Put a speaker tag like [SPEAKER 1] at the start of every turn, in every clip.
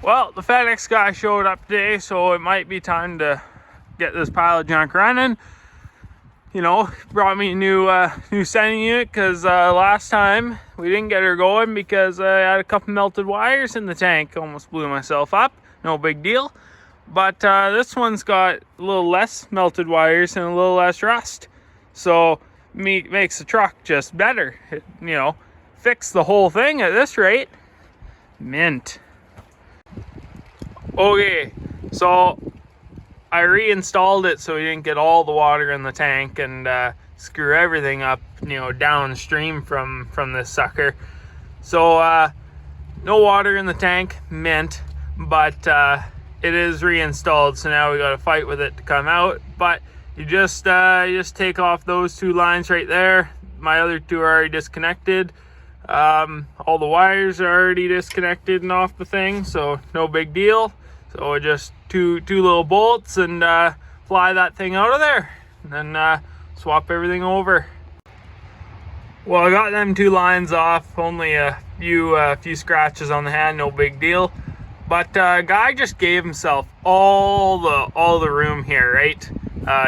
[SPEAKER 1] Well, the FedEx guy showed up today, so it might be time to get this pile of junk running. You know, brought me a new sending unit because last time we didn't get her going because I had a couple melted wires in the tank. Almost blew myself up. No big deal. But this one's got a little less melted wires and a little less rust. So makes the truck just better. Fix the whole thing at this rate. Mint. Okay, so I reinstalled it so we didn't get all the water in the tank and screw everything up, downstream from this sucker. So no water in the tank, mint, but it is reinstalled, so now we got to fight with it to come out. But you just take off those two lines right there. My other two are already disconnected. All the wires are already disconnected and off the thing, so no big deal. So just two little bolts and fly that thing out of there, and then swap everything over. Well, I got them two lines off, only a few scratches on the hand, no big deal. But guy just gave himself all the room here, right,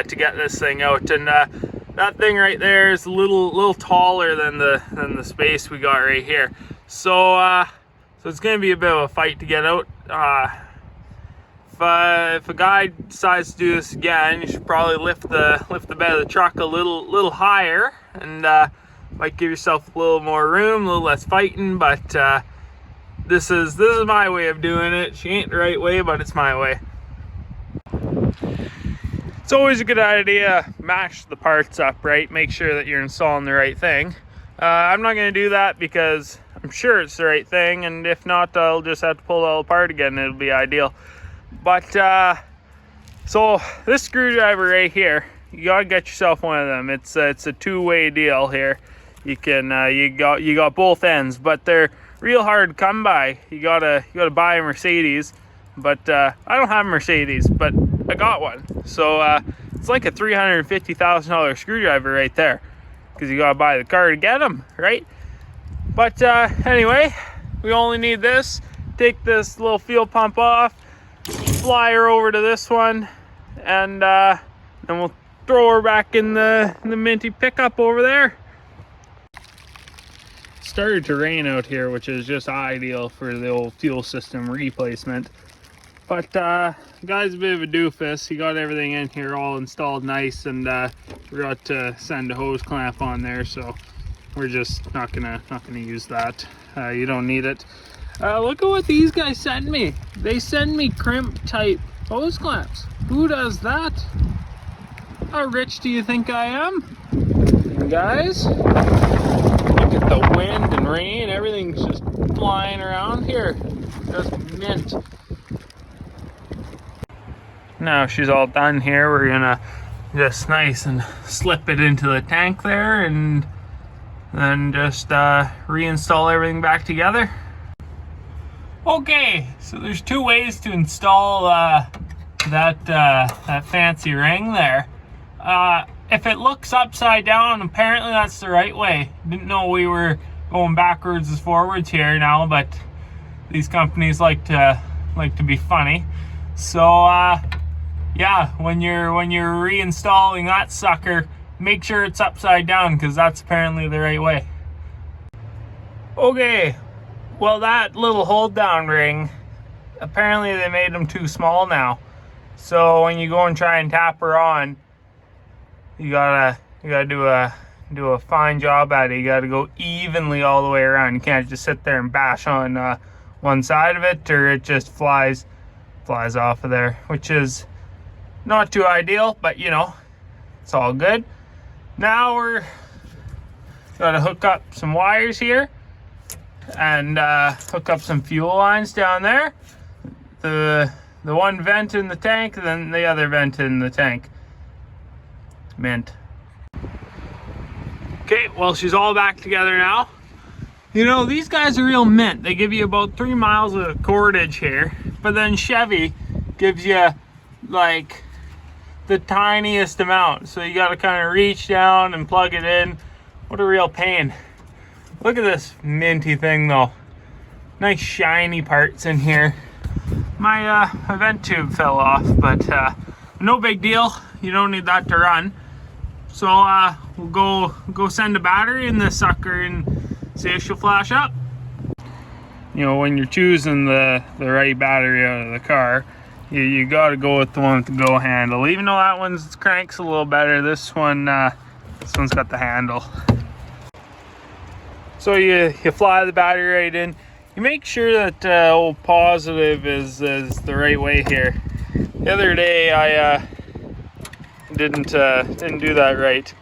[SPEAKER 1] to get this thing out, and that thing right there is a little taller than the space we got right here. So it's gonna be a bit of a fight to get out. If a guy decides to do this again, you should probably lift the bed of the truck a little higher, and might give yourself a little more room, a little less fighting. But this is my way of doing it. She ain't the right way, but it's my way. It's always a good idea to mash the parts up, right? Make sure that you're installing the right thing. I'm not going to do that because I'm sure it's the right thing, and if not, I'll just have to pull it all apart again. It'll be ideal. But so this screwdriver right here, you gotta get yourself one of them. It's a two-way deal here. You can you got both ends, but they're real hard to come by. You gotta buy a Mercedes, but I don't have a Mercedes, but I got one. So it's like a $350,000 screwdriver right there, because you gotta buy the car to get them, right? But anyway, we only need this. Take this little fuel pump off, fly her over to this one, and then we'll throw her back in the minty pickup over there. It started to rain out here, which is just ideal for the old fuel system replacement. But the guy's a bit of a doofus. He got everything in here all installed nice, and forgot to send a hose clamp on there, so we're just not gonna use that. You don't need it. Look at what these guys send me. They send me crimp type hose clamps. Who does that? How rich do you think I am? Guys, look at the wind and rain. Everything's just flying around here. Just mint. Now she's all done here. We're gonna just nice and slip it into the tank there, and then just reinstall everything back together. Okay, so there's two ways to install that fancy ring there. If it looks upside down, apparently that's the right way. Didn't know we were going backwards as forwards here now, but these companies like to be funny. So yeah, when you're reinstalling that sucker, make sure it's upside down, because that's apparently the right way. Okay. Well, that little hold down ring, apparently they made them too small now. So when you go and try and tap her on, you gotta do a fine job at it. You gotta go evenly all the way around. You can't just sit there and bash on one side of it, or it just flies off of there, which is not too ideal, but it's all good. Now we're gotta hook up some wires here, and hook up some fuel lines down there. The one vent in the tank, and then the other vent in the tank. Mint. Okay, well, she's all back together now. These guys are real mint. They give you about 3 miles of cordage here, but then Chevy gives you like the tiniest amount, so you got to kind of reach down and plug it in. What a real pain. Look at this minty thing though. Nice shiny parts in here. my vent tube fell off, but no big deal. You don't need that to run. So we'll go send a battery in this sucker and see if she'll flash up. You know, when you're choosing the right battery out of the car, you got to go with the one with the go handle. Even though that one's cranks a little better, this one's got the handle. So you fly the battery right in. You make sure that old positive is the right way here. The other day I didn't do that right,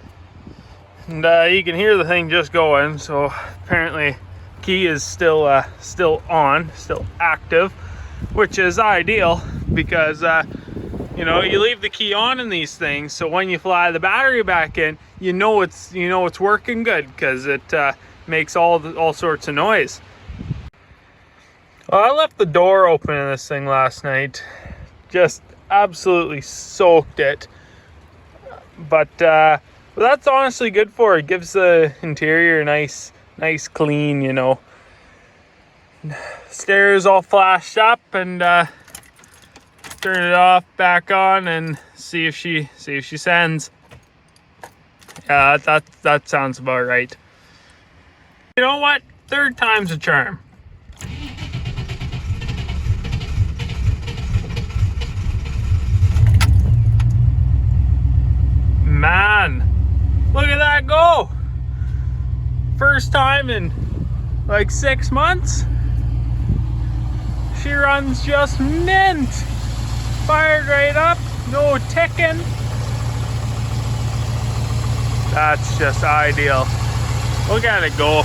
[SPEAKER 1] and you can hear the thing just going. So apparently key is still on, still active, which is ideal because you know, you leave the key on in these things, so when you fly the battery back in, you know it's working good, because it makes all sorts of noise. Well, I left the door open in this thing last night, just absolutely soaked it, but that's honestly good for it. It gives the interior a nice clean, you know. Stairs all flashed up, and turn it off, back on, and see if she sends. Yeah, that sounds about right. You know what? Third time's a charm. Man, look at that go! First time in like 6 months. She runs just mint. Fired right up, no ticking. That's just ideal. Look at it go.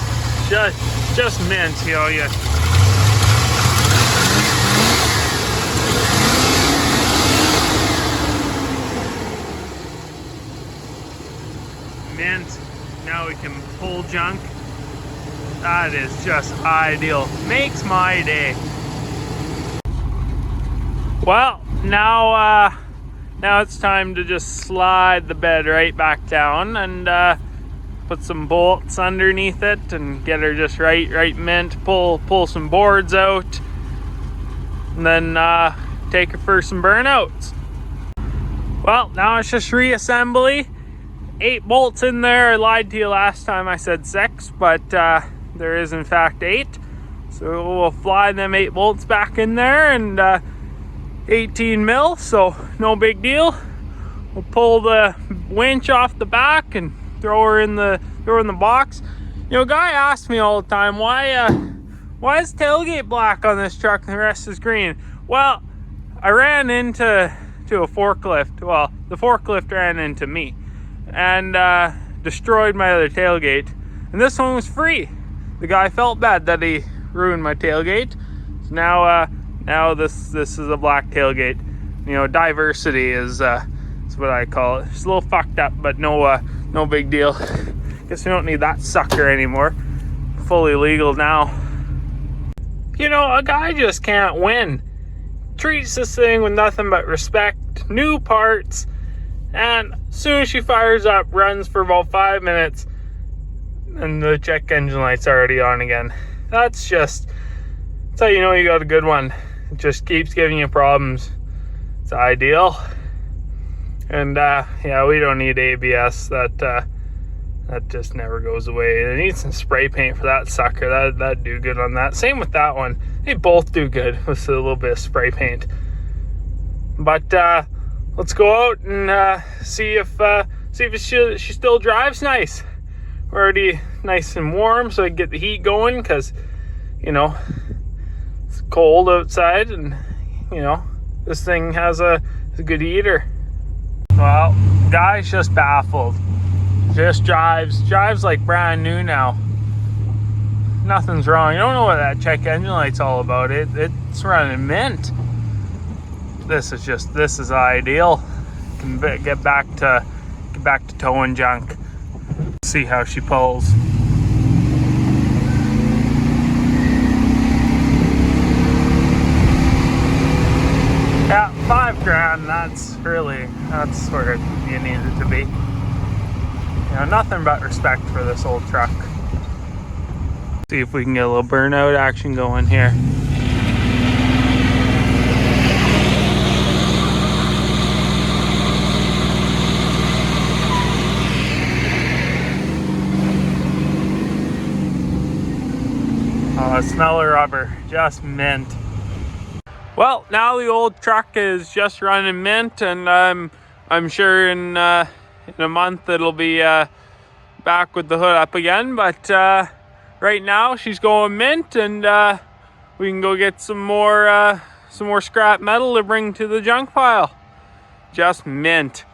[SPEAKER 1] Just mint, you know. Mint. Now we can pull junk. That is just ideal. Makes my day. Well, now it's time to just slide the bed right back down and put some bolts underneath it and get her just right mint. Pull some boards out, and then take her for some burnouts. Well, now it's just reassembly. 8 bolts in there. I lied to you last time, I said 6, but there is in fact 8. So we'll fly them 8 bolts back in there, and 18 mil, so no big deal. We'll pull the winch off the back and throw her in the box. You know, a guy asks me all the time, why is tailgate black on this truck and the rest is green? Well, I ran into a forklift. Well, the forklift ran into me and destroyed my other tailgate, and this one was free. The guy felt bad that he ruined my tailgate, so now this is a black tailgate. You know, diversity is what I call it. It's a little fucked up, but no big deal. Guess we don't need that sucker anymore. Fully legal now. You know, a guy just can't win. Treats this thing with nothing but respect, new parts, and as soon as she fires up, runs for about 5 minutes, and the check engine light's already on again. That's how you know you got a good one. It just keeps giving you problems. It's ideal. And yeah, we don't need ABS. That just never goes away. It needs some spray paint for that sucker. That'd do good on that. Same with that one. They both do good with a little bit of spray paint. But let's go out and see if she still drives nice. We're already nice and warm, so I can get the heat going, because you know, it's cold outside, and you know, this thing has a good heater. Well, guy's just baffled. Just drives like brand new now. Nothing's wrong. You don't know what that check engine light's all about. It's running mint. This is ideal. Can get back to towing junk. See how she pulls. Yeah, $5,000. That's where you need it to be. You know, nothing but respect for this old truck. See if we can get a little burnout action going here. Oh, smell the rubber, just mint. Well, now the old truck is just running mint, and I'm sure in a month it'll be back with the hood up again. But right now she's going mint, and we can go get some more scrap metal to bring to the junk pile. Just mint.